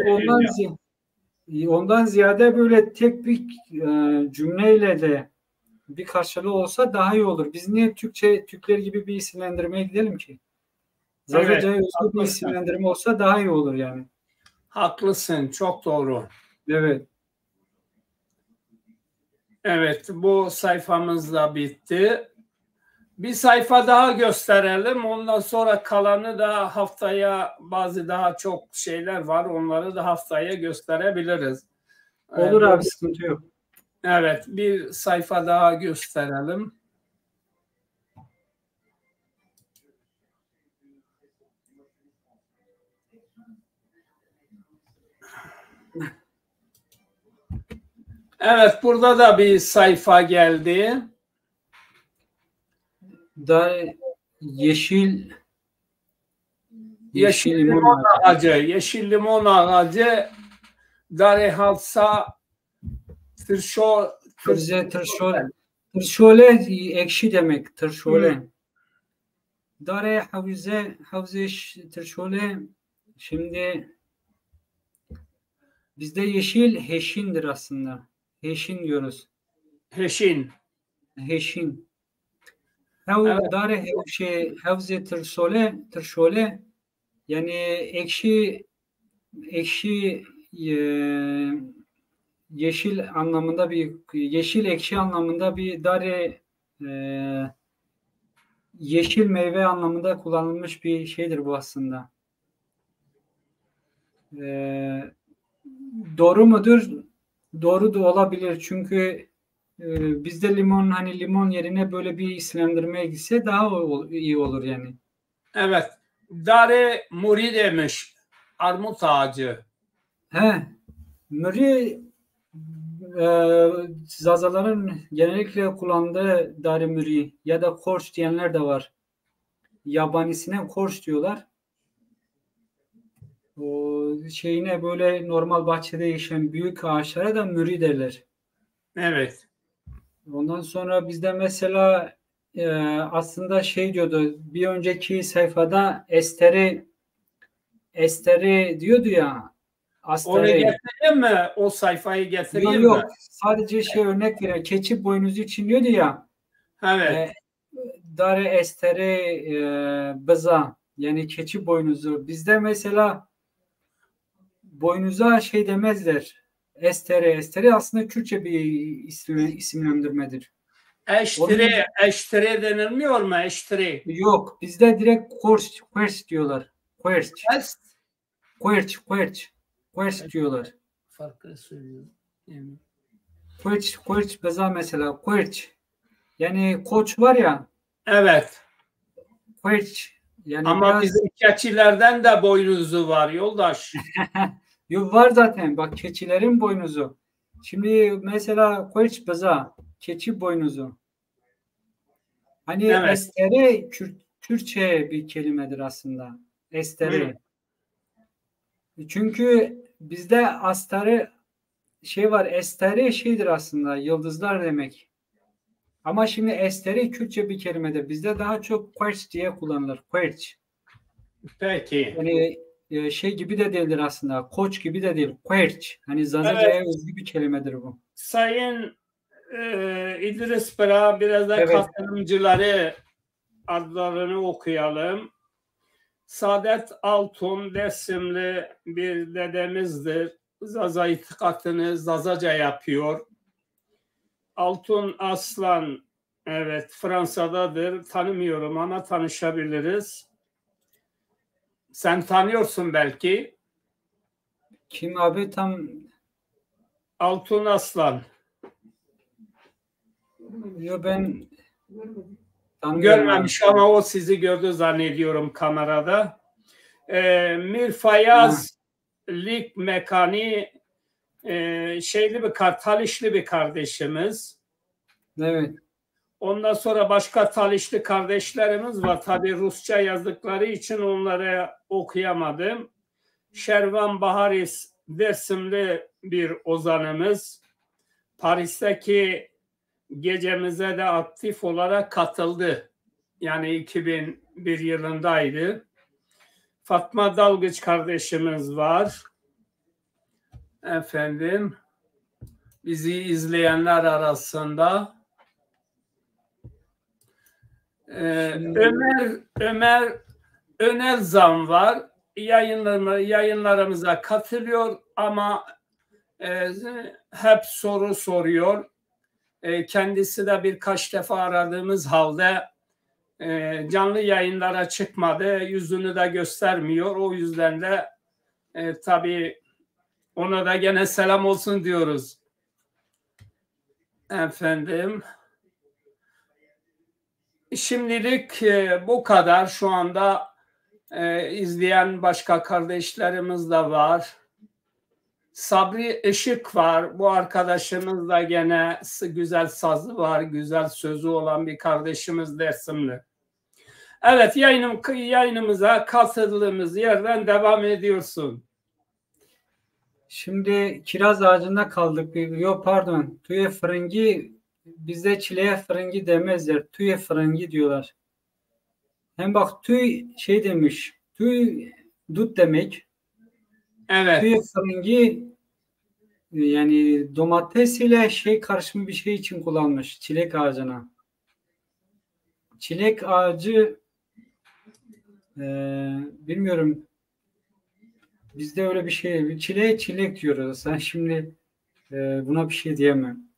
dünya. ondan ziyade böyle tek bir cümleyle de bir karşılığı olsa daha iyi olur. Biz niye Türkler gibi bir isimlendirmeye gidelim ki? Evet, Zazaca'ya özgü bir haklısın. isimlendirme olsa daha iyi olur yani. Haklısın, çok doğru. Evet. Evet, bu sayfamız da bitti. Bir sayfa daha gösterelim. Ondan sonra kalanı da haftaya bazı daha çok şeyler var. Onları da haftaya gösterebiliriz. Olur abi, sıkıntı yok. Evet, bir sayfa daha gösterelim. Evet, burada da bir sayfa geldi. Yeşil limon ağacı. Yeşil limon ağacı Dare Halsa tırşole ekşi demek. Tırşole. Dare havize tırşole. Şimdi bizde yeşil heşindir aslında. Heşin diyoruz. Heşin. Evet. Dare havze tırşole yani ekşi yeşil anlamında yeşil ekşi anlamında bir dare yeşil meyve anlamında kullanılmış bir şeydir bu aslında. Doğru mudur? Doğru da olabilir. Çünkü bizde limon yerine böyle bir isimlendirmeye gitse daha iyi olur yani. Evet. Dare muri demiş. Armut ağacı. Muri Zazaların genellikle kullandığı dare muri ya da korç diyenler de var. Yabanisine korç diyorlar. O şeyine böyle normal bahçede yetişen büyük ağaçlara da muri derler. Evet. Ondan sonra bizde mesela aslında şey diyordu bir önceki sayfada esteri diyordu ya, Onu asteri. getireyim mi? O sayfayı getireyim mi? Yok. Sadece örnek veriyor. Keçi boynuzu için diyordu ya. Evet. Dare esteri bıza yani keçi boynuzu. Bizde mesela boynuza şey demezler. Esteri aslında Kürtçe bir isimlendirmedir. Eştire denilmiyor mu? Eştire. Yok. Bizde direkt querç diyorlar. Querç diyorlar. Farklı söylüyorum. Querç beza mesela. Querç. Yani koç var ya. Evet. Querç. Yani ama biraz... bizim keçilerden de boynuzu var yoldaş. Yok, var zaten. Bak, keçilerin boynuzu. Şimdi mesela querç beza. Keçi boynuzu. Hani evet. Esteri Kürtçe bir kelimedir aslında. Esteri. Çünkü bizde astarı var. Esteri şeydir aslında. Yıldızlar demek. Ama şimdi esteri Kürtçe bir kelimedir. Bizde daha çok querç diye kullanılır. Querç. Peki. Yani şey gibi de değildir aslında. Koç gibi de değil. Querç. Hani Zazaca'ya özgü bir kelimedir bu. Sayın İdris Bera biraz da katılımcıları adlarını okuyalım. Saadet Altun Dersimli bir dedemizdir. Zaza itikatını Zazaca yapıyor. Altun Aslan, evet, Fransa'dadır. Tanımıyorum ama tanışabiliriz. Sen tanıyorsun belki. Kim abi tam Altun Aslan. yo ben tanımıyorum Görmemiş abi. ama o sizi gördü zannediyorum kamerada. Mir Fayaz Lig Mekani şeyli bir Talişli bir kardeşimiz. Evet. Ondan sonra başka Talişli kardeşlerimiz var. Tabii Rusça yazdıkları için onları okuyamadım. Şervan Baharis Dersimli bir ozanımız. Paris'teki gecemize de aktif olarak katıldı. Yani 2001 yılındaydı. Fatma Dalgıç kardeşimiz var. Efendim, bizi izleyenler arasında Ömer Önelzam var. Yayınlarımıza katılıyor ama hep soru soruyor. Kendisi de birkaç defa aradığımız halde canlı yayınlara çıkmadı. Yüzünü de göstermiyor. O yüzden de tabii ona da gene selam olsun diyoruz. Efendim. Şimdilik bu kadar. Şu anda izleyen başka kardeşlerimiz de var. Sabri Işık var. Bu arkadaşımız da gene güzel sazı var. Güzel sözü olan bir kardeşimiz Dersimli. Evet, yayınımıza katıldığımız yerden devam ediyorsun. Şimdi kiraz ağacında kaldık. Yok pardon. Tüye fırıngı bizde çileğe fırıngı demezler. Tüye fırıngı diyorlar. Hem bak tüy şey demiş. Tüy dut demek. Evet. Tüye fırıngı yani domates ile şey karışımı bir şey için kullanmış. Çilek ağacına. Çilek ağacı bilmiyorum. Bizde öyle bir şey. Çilek diyoruz. Sen şimdi buna bir şey diyemem.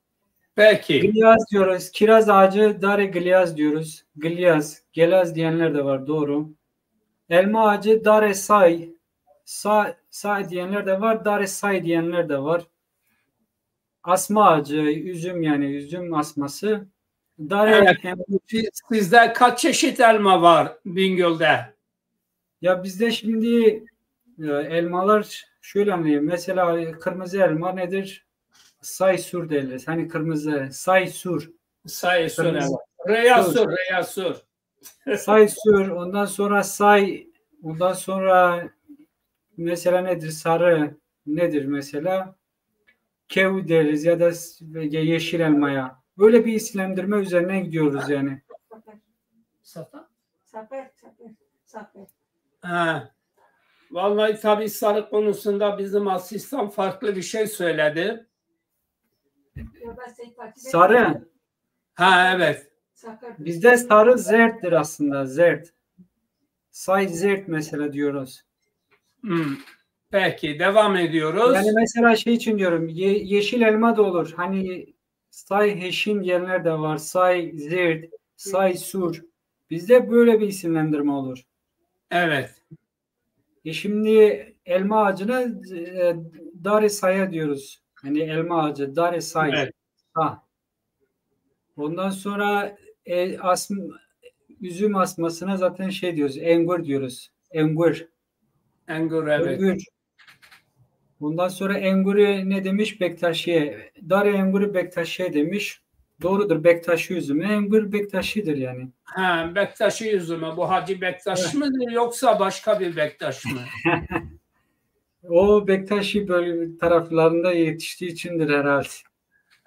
Peki. Gilyaz diyoruz. Kiraz ağacı dare gilyaz diyoruz. Gilyaz. Gelaz diyenler de var. Doğru. Elma ağacı dare say. Say diyenler de var. Dare say diyenler de var. Asma ağacı. Üzüm yani. Üzüm asması. Dare evet. Sizde kaç çeşit elma var Bingöl'de? Ya bizde şimdi elmalar şöyle anlayayım. Mesela kırmızı elma nedir? Saysur derler. Hani kırmızı saysur. Saysur. Reyasur. Saysur. Ondan sonra ondan sonra mesela nedir? Sarı nedir mesela? Kev deriz ya da yeşil elmaya. Böyle bir isimlendirme üzerine gidiyoruz yani. Saper. Ha. Vallahi tabii sarı konusunda bizim asistan farklı bir şey söyledi. Sarı. Ha evet. Bizde sarı zerttir aslında. Zert. Zert mesela diyoruz. Peki devam ediyoruz. Yani mesela şey için diyorum. Yeşil elma da olur. Hani heşin diyenler de var. Zert. Sur. Bizde böyle bir isimlendirme olur. Evet. Şimdi elma ağacına Dar-ı Say'a diyoruz. Hani elma ağacı Dar-ı Say. Evet. Ha. Ondan sonra üzüm asmasına zaten şey diyoruz. Engur diyoruz. Engur. Engur evet. Engur. Ondan sonra Engur'u ne demiş? Bektaşi'ye. Dar-ı Engur'u Bektaşi'ye demiş. Doğrudur. Bektaşi üzümü. Engur Bektaşi'dir yani. Ha, Bektaşi üzümü. Bu Hacı Bektaş mıdır yoksa başka bir Bektaş mı? O Bektaşi bölge taraflarında yetiştiği içindir herhalde.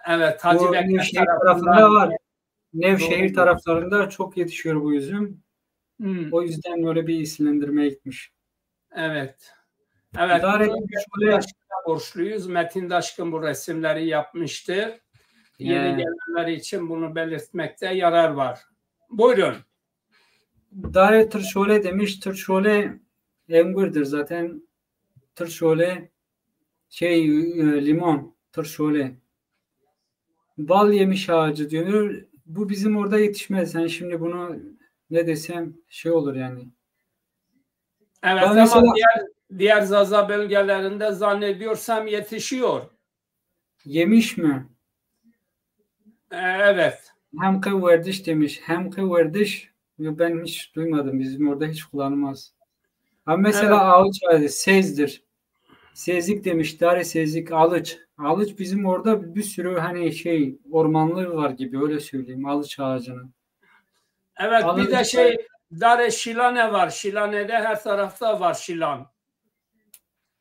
Evet, Hacı Bektaş Nevşehir tarafında var. Nevşehir taraflarında çok yetişiyor bu üzüm. O yüzden böyle bir isimlendirmeye gitmiş. Evet. Evet. Borçluyuz. Metin Daşkın bu resimleri yapmıştı. Yeni gelenler için bunu belirtmekte yarar var. Buyurun. Dare tırşole demiş. Tırşole engurdur zaten. Tırşole limon. Tırşole. Bal yemiş ağacı diyor. Bu bizim orada yetişmez. Yani şimdi bunu ne desem şey olur yani. Evet ama Diğer Zaza bölgelerinde zannediyorsam yetişiyor. Yemiş mi? Evet. Hemke verdiş demiş. Hemke verdiş. Ben hiç duymadım. Bizim orada hiç kullanılmaz. Ama mesela Evet. alıç ağacı sezdir. Sezlik demiş. Dare sezlik alıç. Alıç bizim orada bir sürü hani şey ormanlığı var gibi öyle söyleyeyim. Alıç ağacının. Evet, bir de Alıç Dare Şilane var. Şilane'de her tarafta var Şilan.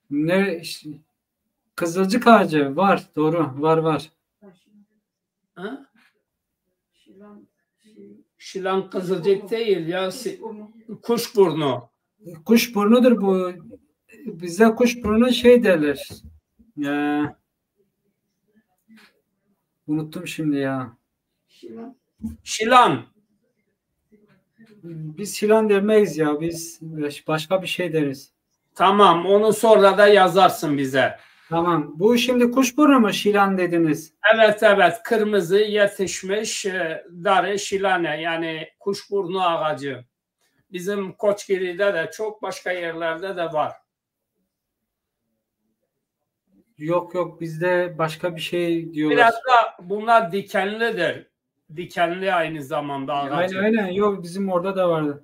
ne kızılcık ağacı var. Doğru. Var. Ha? Şilan kızılcık değil ya. Kuşburnu. Kuşburnudur bu. Bize kuşburnu şey derler. Unuttum şimdi ya. Şilan. Biz Şilan demeyiz ya. Biz başka bir şey deriz. Tamam, onu sonra da yazarsın bize. Tamam. Bu şimdi kuşburnu mu Şilan dediniz? Evet, kırmızı yetişmiş Dare Şilane, yani kuşburnu ağacı. Bizim Koçgiri'de de çok, başka yerlerde de var. Yok bizde başka bir şey diyorlar. Biraz da bunlar dikenlidir. Dikenli aynı zamanda ağacı. Aynen. Yok bizim orada da vardı.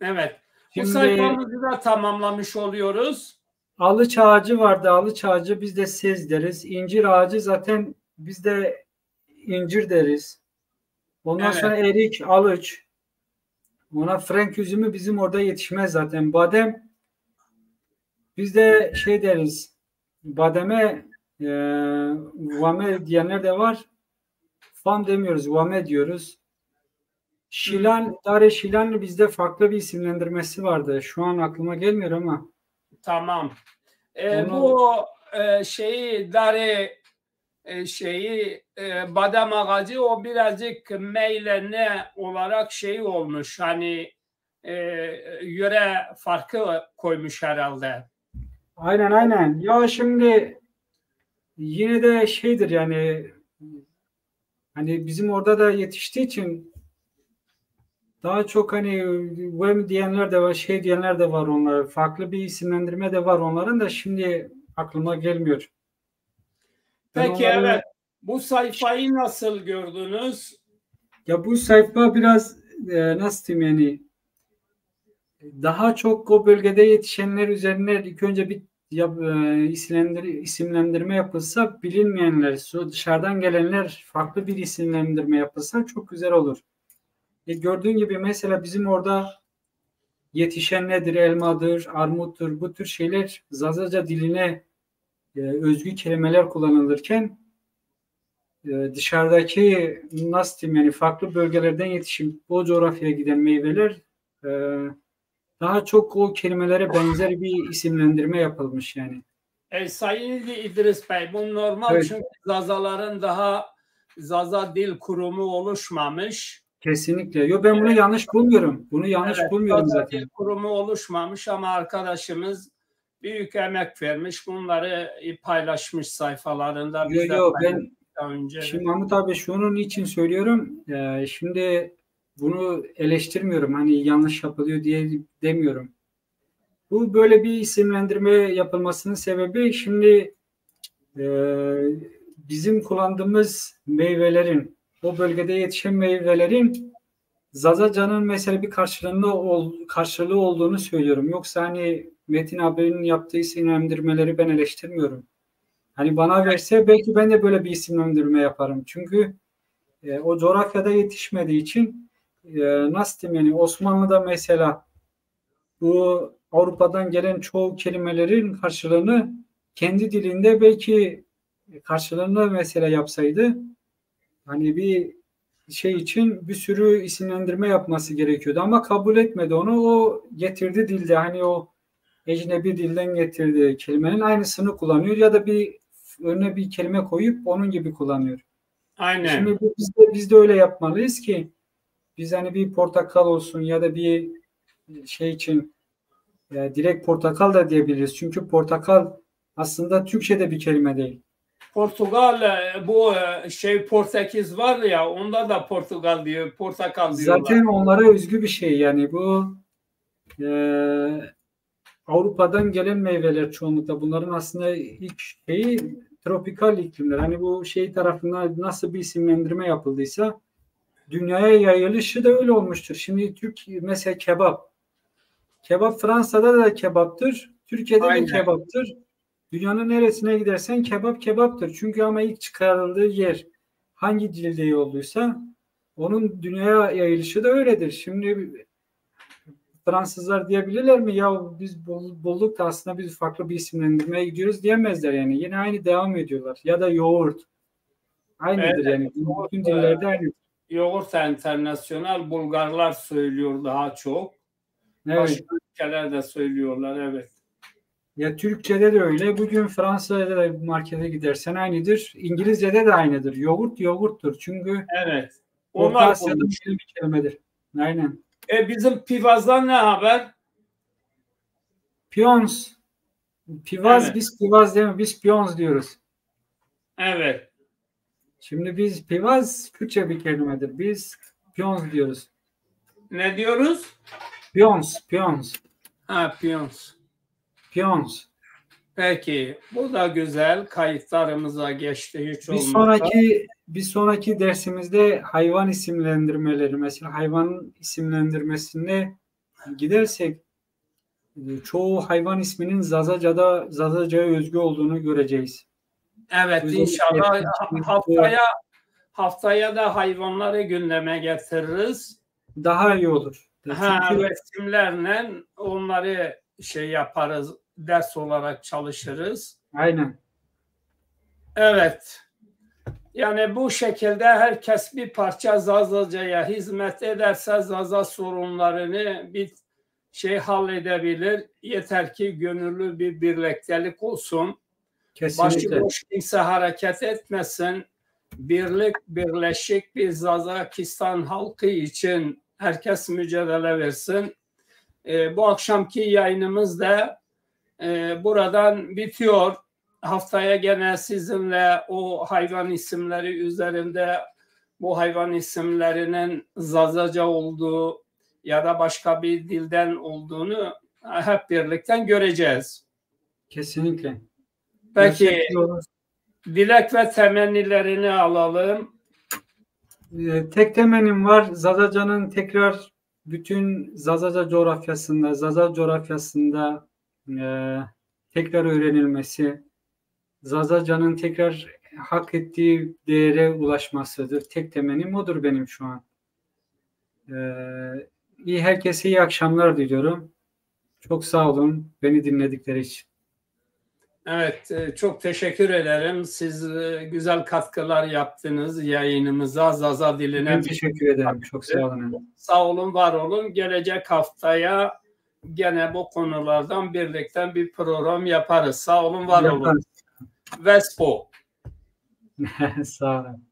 Evet. Şimdi, bu sayfamızı da tamamlamış oluyoruz. Alıç ağacı vardı. Alıç ağacı biz de sez deriz. İncir ağacı zaten biz de incir deriz. Ondan sonra erik, alıç. Ona frenk üzümü bizim orada yetişmez zaten. Badem biz de şey deriz. Bademe vame diyenler de var. Fan demiyoruz. Vame diyoruz. Şilan, Dare Şilan bizde farklı bir isimlendirmesi vardı. Şu an aklıma gelmiyor ama. Tamam. Bu Dare badem ağacı, o birazcık meylene olarak şey olmuş, hani yöre farkı koymuş herhalde. Aynen. Ya şimdi yine de şeydir yani hani bizim orada da yetiştiği için daha çok hani web diyenler de var, şey diyenler de var onlar. Farklı bir isimlendirme de var onların da şimdi aklıma gelmiyor. Peki evet. Bu sayfayı nasıl gördünüz? Ya bu sayfa biraz nasıl diyeyim yani daha çok o bölgede yetişenler üzerine ilk önce bir isimlendirme yapılsa, bilinmeyenler, dışarıdan gelenler farklı bir isimlendirme yapılsa çok güzel olur. Gördüğün gibi mesela bizim orada yetişen nedir? Elmadır, armuttur. Bu tür şeyler Zazaca diline özgü kelimeler kullanılırken dışarıdaki nasıl diyeyim yani farklı bölgelerden yetişip o coğrafyaya giden meyveler daha çok o kelimelere benzer bir isimlendirme yapılmış yani. Sayın İdris Bey, bu normal, evet. Çünkü Zazaların daha Zaza Dil Kurumu oluşmamış. Kesinlikle. Yo, ben bunu yanlış bulmuyorum. Bunu yanlış bulmuyorum Zaza zaten. Dil Kurumu oluşmamış ama arkadaşımız büyük emek vermiş. Bunları paylaşmış sayfalarında. Ben şimdi Mahmut abi şunun için söylüyorum. Şimdi bunu eleştirmiyorum. Hani yanlış yapılıyor diye demiyorum. Bu böyle bir isimlendirme yapılmasının sebebi şimdi bizim kullandığımız meyvelerin, o bölgede yetişen meyvelerin Zazaca'nın mesela bir karşılığı olduğunu söylüyorum. Yoksa hani Metin abinin yaptığı isimlendirmeleri ben eleştirmiyorum. Hani bana verse belki ben de böyle bir isimlendirme yaparım. Çünkü o coğrafyada yetişmediği için nasıl diyeyim yani Osmanlı'da mesela bu Avrupa'dan gelen çoğu kelimelerin karşılığını kendi dilinde belki karşılığını mesela yapsaydı hani bir şey için bir sürü isimlendirme yapması gerekiyordu ama kabul etmedi onu. O getirdi dilde hani o ecnebi dilden getirdiği kelimenin aynısını kullanıyor ya da bir önüne bir kelime koyup onun gibi kullanıyor. Aynen. Şimdi biz de öyle yapmalıyız ki biz hani bir portakal olsun ya da bir şey için direkt portakal da diyebiliriz. Çünkü portakal aslında Türkçe'de bir kelime değil. Portugal, bu Portekiz var ya, onda da Portugal diyor, portakal diyorlar. Zaten onlara özgü bir şey yani bu Avrupa'dan gelen meyveler çoğunlukla. Bunların aslında ilk şeyi tropikal iklimler. Hani bu şey tarafından nasıl bir isimlendirme yapıldıysa dünyaya yayılışı da öyle olmuştur. Şimdi mesela kebap. Kebap Fransa'da da kebaptır. Türkiye'de de Aynen. kebaptır. Dünyanın neresine gidersen kebap kebaptır. Çünkü ama ilk çıkarıldığı yer hangi dilde olduysa onun dünyaya yayılışı da öyledir. Şimdi Fransızlar diyebilirler mi? Ya biz bulduk da aslında biz farklı bir isimlendirmeye gidiyoruz diyemezler yani. Yine aynı devam ediyorlar. Ya da yoğurt. Aynıdır Evet, yani. Bütün dillerde aynı. yoğurt internasyonel Bulgarlar söylüyor daha çok. Evet. Başka ülkeler de söylüyorlar, evet. Ya Türkçe'de de öyle. Bugün Fransa'da da markete gidersen aynıdır. İngilizce'de de aynıdır. Yoğurt yoğurttur. Çünkü Evet. Orta Onlar Asya'da bulmuş. bir kelimedir. Aynen. Bizim Pivaz'dan ne haber? Piyons. Pivaz, Evet. biz pivaz değil mi? Biz piyons diyoruz. Evet. Şimdi biz pivaz Kürtçe bir kelimedir. Biz piyons diyoruz. Ne diyoruz? Piyons, piyons, Ha, piyons. piyons. Peki. Bu da güzel. Kayıtlarımıza geçti hiç Bir olmazsa. sonraki dersimizde hayvan isimlendirmeleri, mesela hayvan isimlendirmesine gidersek çoğu hayvan isminin Zazaca'ya özgü olduğunu göreceğiz. Evet, Özellikle inşallah haftaya da hayvanları gündeme getiririz. daha iyi olur. Çünkü Resimlerle onları şey yaparız, ders olarak çalışırız. aynen. Evet. Yani bu şekilde herkes bir parça Zazaca'ya hizmet ederse Zaza sorunlarını bir şey halledebilir. Yeter ki gönüllü bir birliktelik olsun. Kesinlikle. Başıboş kimse hareket etmesin. Birleşik bir Zazakistan halkı için herkes mücadele versin. Bu akşamki yayınımız da buradan bitiyor. Haftaya gene sizinle o hayvan isimleri üzerinde bu hayvan isimlerinin Zazaca olduğu ya da başka bir dilden olduğunu hep birlikte göreceğiz. Kesinlikle. Peki dilek ve temennilerini alalım. Tek temennim var. Zazaca'nın tekrar bütün Zaza coğrafyasında tekrar öğrenilmesi, Zazaca'nın tekrar hak ettiği değere ulaşmasıdır. Tek temennim odur benim şu an. Herkese iyi akşamlar diliyorum. Çok sağ olun beni dinledikleri için. Evet, çok teşekkür ederim. Siz güzel katkılar yaptınız yayınımıza, Zaza diline. Ben teşekkür ederim. Çok sağ olun. Sağ olun, var olun. Gelecek haftaya gene bu konulardan birlikte bir program yaparız. Sağ olun, var olun. Vespo. Sağ olun.